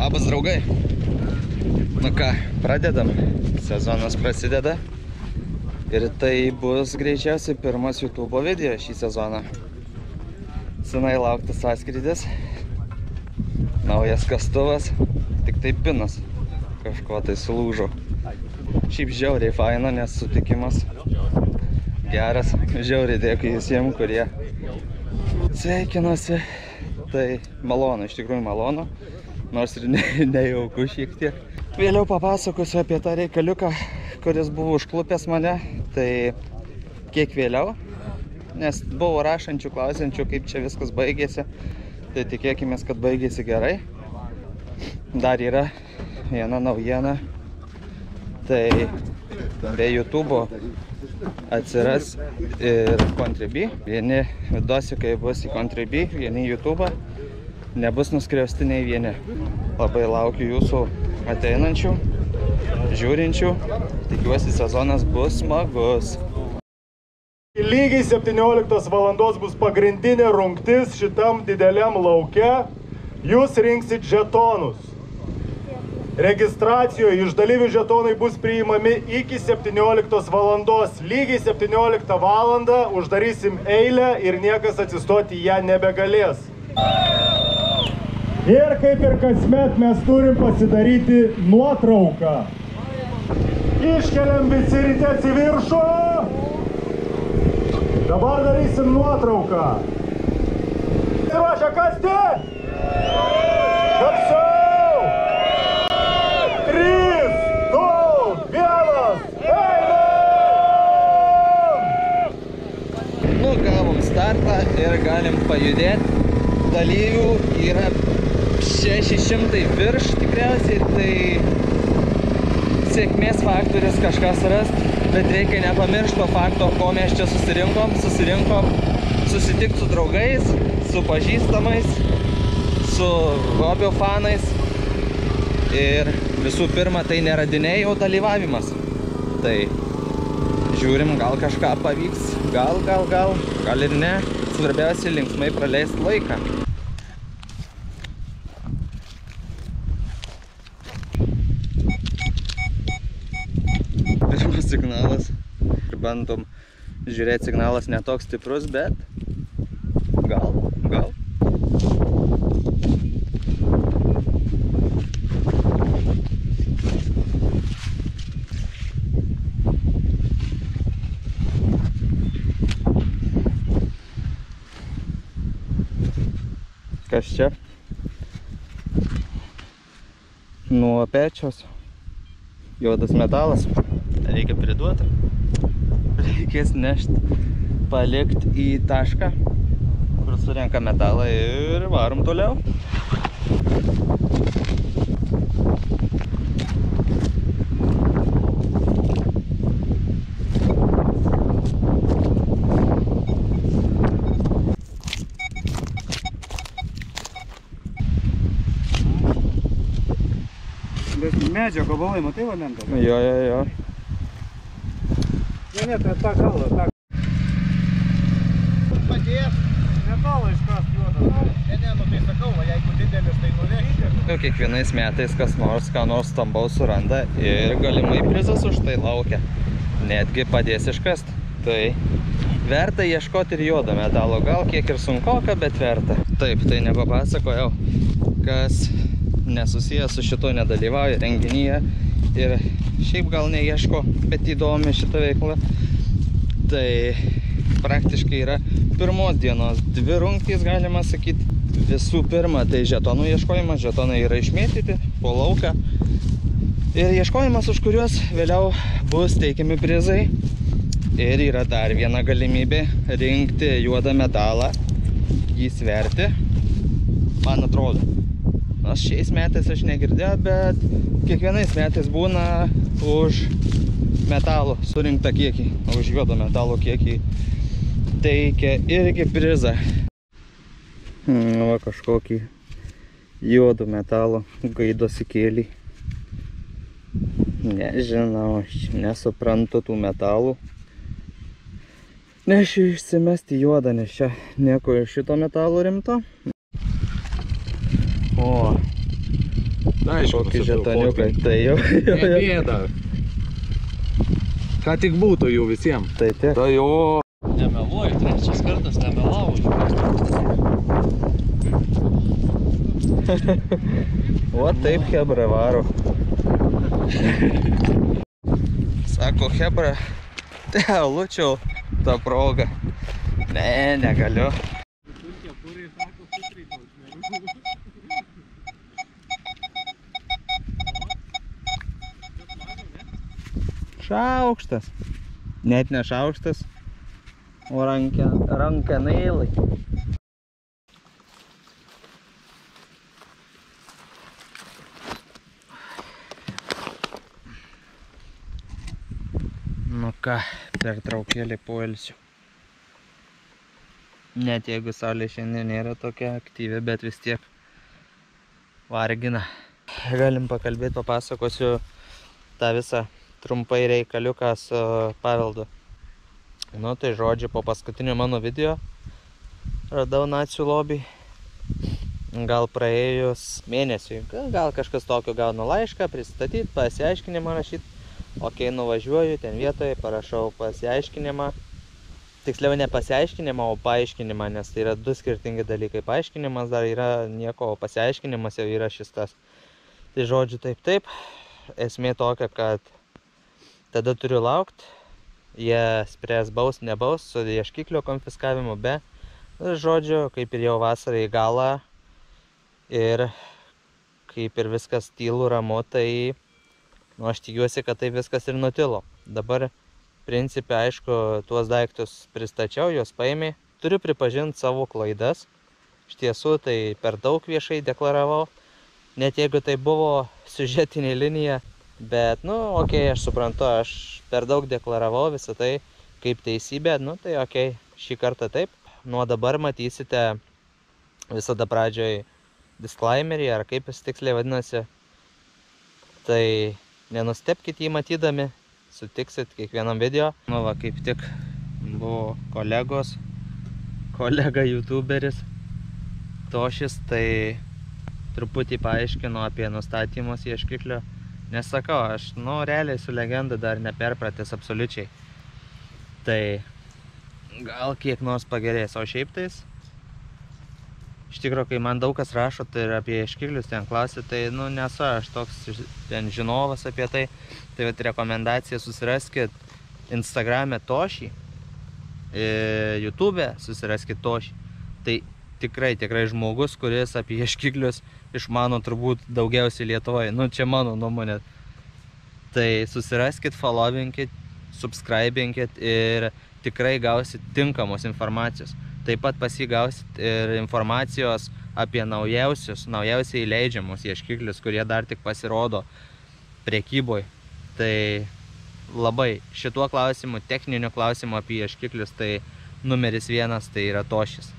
Labas draugai. Nu ką, pradedam. Sezonas prasideda. Ir tai bus greičiausiai pirmas YouTube video šį sezoną. Senai lauktas sąskrydis. Naujas kastuvas. Tik tai pinas. Kažko tai sulūžo. Šiaip žiauriai faina, nes sutikimas geras. Žiauriai dėkui visiems, kurie sveikinosi. Tai malonu, iš tikrųjų malonu. Nors ir nejauku šiek tiek. Vėliau papasakosiu apie tą reikaliuką, kuris buvo užklupęs mane. Tai kiek vėliau, nes buvo rašančių, klausiančių, kaip čia viskas baigėsi. Tai tikėkimės, kad baigėsi gerai. Dar yra viena naujiena. Tai be YouTube'o atsiras ir Contribui. Vieni vidosikai bus į Contribui, vieni YouTube'ą. Nebus nuskriausti nei vieni. Labai laukiu jūsų ateinančių, žiūrinčių. Tikiuosi, sezonas bus smagus. Lygiai 17 valandos bus pagrindinė rungtis šitam dideliam lauke. Jūs rinksit žetonus. Registracijoje iš dalyvių žetonai bus priimami iki 17 valandos. Lygiai 17 valandą uždarysim eilę ir niekas atsistoti ją nebegalės. Ir kaip ir kasmet mes turim pasidaryti nuotrauką. Iškeliam visi rytės į viršų. Dabar darysim nuotrauką. Pasiruošę kasti? Garsiau! 3, 2, 1, einam! Nu, gavom startą ir galim pajudėti. Dalyvių yra 600 virš tikriausiai, tai sėkmės faktorius kažkas rast, bet reikia nepamiršti to fakto, ko mes čia susirinkom. Susirinkom susitikti su draugais, su pažįstamais, su hobio fanais ir visų pirma, tai neradiniai, o dalyvavimas. Tai žiūrim, gal kažką pavyks, gal ir ne. Svarbiausia linksmai praleisti laiką. Pirmas signalas. Ir bandom žiūrėti, signalas netoks stiprus, bet gal. Kas čia? Nuo pečios. Juodas metalas. Reikia priduoti. Reikės nešti, palikti į tašką, kur surenka metalą ir varom toliau. Medžio gabalai, matai vandentą? Jo. Ne, tai tą galą, tą. Padės. Metalą iškast juodą. Ne, nu tai sakau, jeigu didelis, tai nuvežti. Kiekvienais metais kas nors, ką nors stambaus suranda ir galimai prizas už tai laukia. Netgi padės iškast. Tai verta ieškoti ir juodo metalo. Gal kiek ir sunkoka, bet verta. Taip, tai nepapasakojau, kas nesusijęs su šito nedalyvauja renginyje ir šiaip gal neieško, bet įdomi šita veikla. Tai praktiškai yra pirmos dienos 2 rungtys, galima sakyti. Visų pirma, tai žetonų ieškojimas. Žetonai yra išmėtyti po lauką. Ir ieškojimas, už kuriuos vėliau bus teikiami prizai. Ir yra dar viena galimybė rinkti juodą metalą. jį sverti, man atrodo. Nors šiais metais aš negirdėjau, bet kiekvienais metais būna už metalo surinktą kiekį, už juodo metalo kiekį teikia irgi prizą. Va kažkokį juodo metalo gaidosi kėlį. Nežinau, aš nesuprantu tų metalų. Nešiu išsimesti juodą, nes čia nieko iš šito metalo rimto. O, kokį žetoniukai, tai jau. Nebėda. Ką tik būtų jų visiems. Tai tiek. Tai jo. Nemeluoju, trečias kartas nemelauju. O taip Hebra varo. Sako Hebra, tai alučiau tą progą. Ne, negaliu. Šaukštas. Net ne šaukštas, o rankenailai. Nu ką, pertraukėlį poilsiu. Net jeigu saulė šiandien nėra tokia aktyvi, bet vis tiek vargina. Galim pakalbėti, papasakosiu tą visą trumpai reikaliuką su Paveldu. Nu tai žodžiu, po paskutinio mano video radau nacių lobį. Gal praėjus mėnesiui, gal kažkas tokio gaunu laišką, pristatyti, pasiaiškinimą rašyti. Ok, nuvažiuoju, ten vietoje parašau pasiaiškinimą. Tiksliau ne pasiaiškinimą, o paaiškinimą, nes tai yra du skirtingi dalykai. Paaiškinimas dar yra nieko, o pasiaiškinimas jau yra šis tas. Tai žodžiu, taip. Esmė tokia, kad tada turiu laukti. Jie spręs baus, nebaus, su ieškiklio konfiskavimu, be. Žodžiu, kaip ir jau vasarai į galą. Ir kaip ir viskas tylu, ramu, tai nu, aš tikiuosi, kad tai viskas ir nutilo. Dabar, principė, aišku, tuos daiktus pristačiau, juos paėmė. Turiu pripažinti savo klaidas. Iš tiesų, tai per daug viešai deklaravau. Net jeigu tai buvo siužetinė linija. Bet, nu, okei, aš suprantu, aš per daug deklaravau visą tai kaip teisybė. Nu, tai okei, šį kartą taip. Nuo dabar matysite visada pradžioj disclaimerį, ar kaip jis tiksliai vadinasi. Tai nenustebkit jį matydami, sutiksit kiekvienam video. Nu va, kaip tik buvo kolega youtuberis Tošis, tai truputį paaiškino apie nustatymus ieškiklio. Nesakau, aš, nu, realiai su legenda dar neperpratęs absoliučiai. Tai gal kiek nors pagerės, o šiaip tais. Iš tikrųjų, kai man daug kas rašo, tai ir apie ieškiklius ten klausė, tai, nu, nesu aš toks ten žinovas apie tai. Tai vat rekomendacija, susiraskit Instagrame Tošį, YouTube susiraskit Tošį. Tai tikrai žmogus, kuris apie ieškiklius išmano turbūt daugiausiai Lietuvoje. Nu, čia mano nuomonė. Tai susiraskit, followinkit, subscribinkit ir tikrai gausit tinkamos informacijos. Taip pat pasigausit ir informacijos apie naujausiai leidžiamus ieškiklius, kurie dar tik pasirodo prekyboj. Tai labai šituo klausimu, techniniu klausimu apie ieškiklius, tai numeris 1 tai yra Tošis.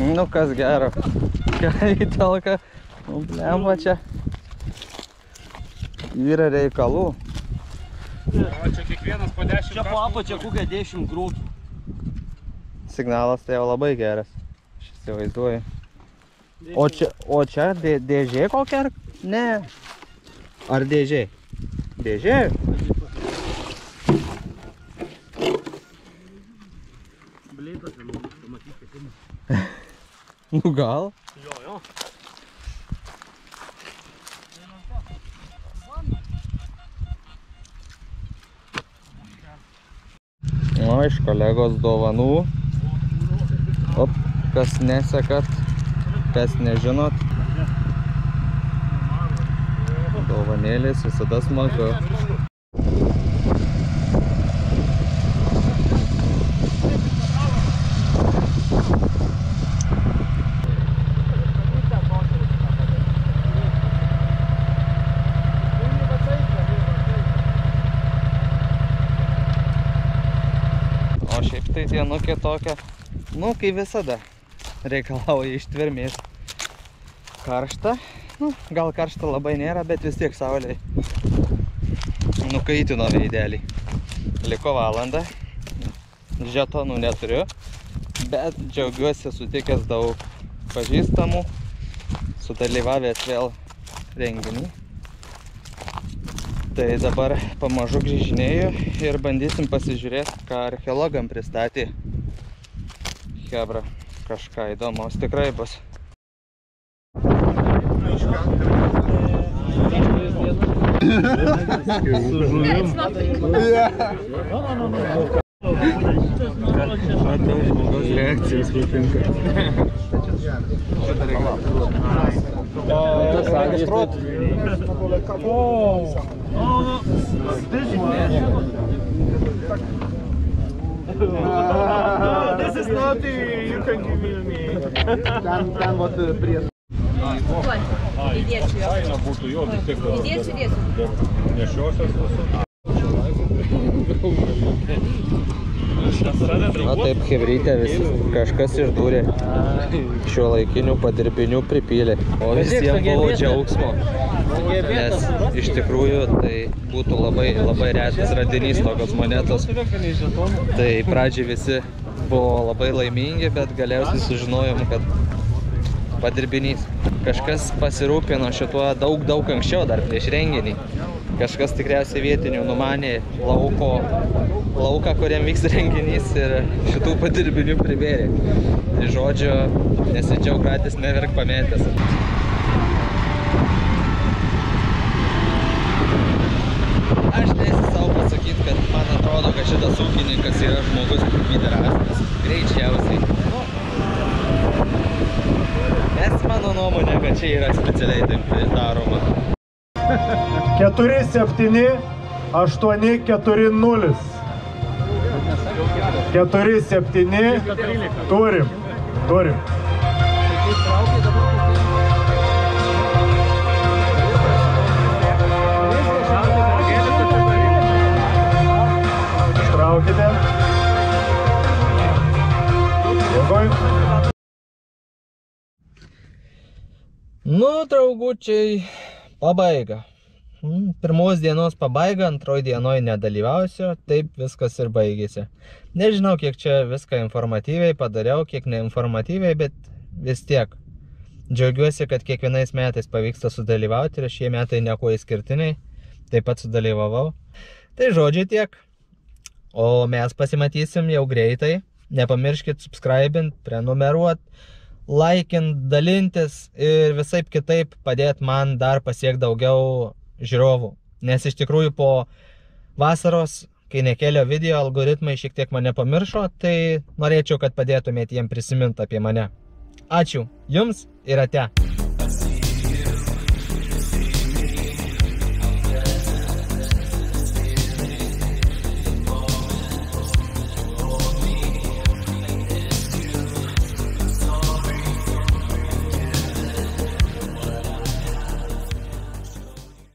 Nu kas gero, ką įtelka, blemba čia. Yra reikalų. O čia kiekvienas po 10 Čia po apačia kokia 10 grūtų. Signalas tai jau labai geras, aš įsivaizduoju. O čia dėžė kokia ar? Ne. Ar dėžė? Dėžė? Bleidas, pamatyti, kaip. Nu gal? Jo. O, iš kolegos dovanų. Op, kas nesekat, kas nežinot. Dovanėlis visada smagu. O šiaip tai dienukė tokia, nu, kaip visada, reikalauja ištvermės. Karšta, nu, gal karšta labai nėra, bet vis tiek saulė nukaitino veidelį. Liko valandą, žetonų neturiu, bet džiaugiuosi sutikęs daug pažįstamų, sudalyvavęs vėl renginį. Tai dabar pamažu grįžinėju ir bandysim pasižiūrėti, ką archeologam pristatė. Hebra, kažką įdomaus tikrai bus. Su žuvim. Matau žmogaus reakcijas patinka. This is not you can give me. Ten vat prie. Įdėsiu jo. Faina būtų jo, vis tiek. Įdėsiu. Nešiosios visų. Na taip, hebrytė visi, kažkas išdūrė, šiuolaikinių padirbinių pripylė, o visiems buvo džiaugsmo, nes iš tikrųjų tai būtų labai retas radinys tokios monetos. Tai pradžiai visi buvo labai laimingi, bet galiausiai sužinojom, kad padirbinys. Kažkas pasirūpino šituo daug anksčiau dar prieš renginį. Kažkas tikriausiai vietinių numanė lauką, kuriam vyks renginys ir šitų padirbinių pribėrė. Tai žodžio, nesidžiauk ratis, neverk pametęs. Aš teisiu savo pasakyti, kad man atrodo, kad šitas ūkininkas yra žmogus miderastas. Greičiausiai. Nes mano nuomonė, kad čia yra specialiai taip daroma. 4-7, 8-4-0. 4-7. Turim. Ištraukite. Dėkui. Nu, draugučiai, pabaiga. Pirmos dienos pabaiga, antroji dienoje nedalyvausiu, taip viskas ir baigėsi. Nežinau, kiek čia viską informatyviai padariau, kiek neinformatyviai, bet vis tiek. Džiaugiuosi, kad kiekvienais metais pavyksta sudalyvauti ir šie metai nieko išskirtiniai, taip pat sudalyvavau. Tai žodžiai tiek. O mes pasimatysim jau greitai. Nepamirškit subscribint, prenumeruot, laikint, dalintis ir visaip kitaip padėt man dar pasiekti daugiau žiūrovų. Nes iš tikrųjų po vasaros, kai nekėlė video, algoritmai šiek tiek mane pamiršo, tai norėčiau, kad padėtumėt jiem prisiminti apie mane. Ačiū jums ir ate.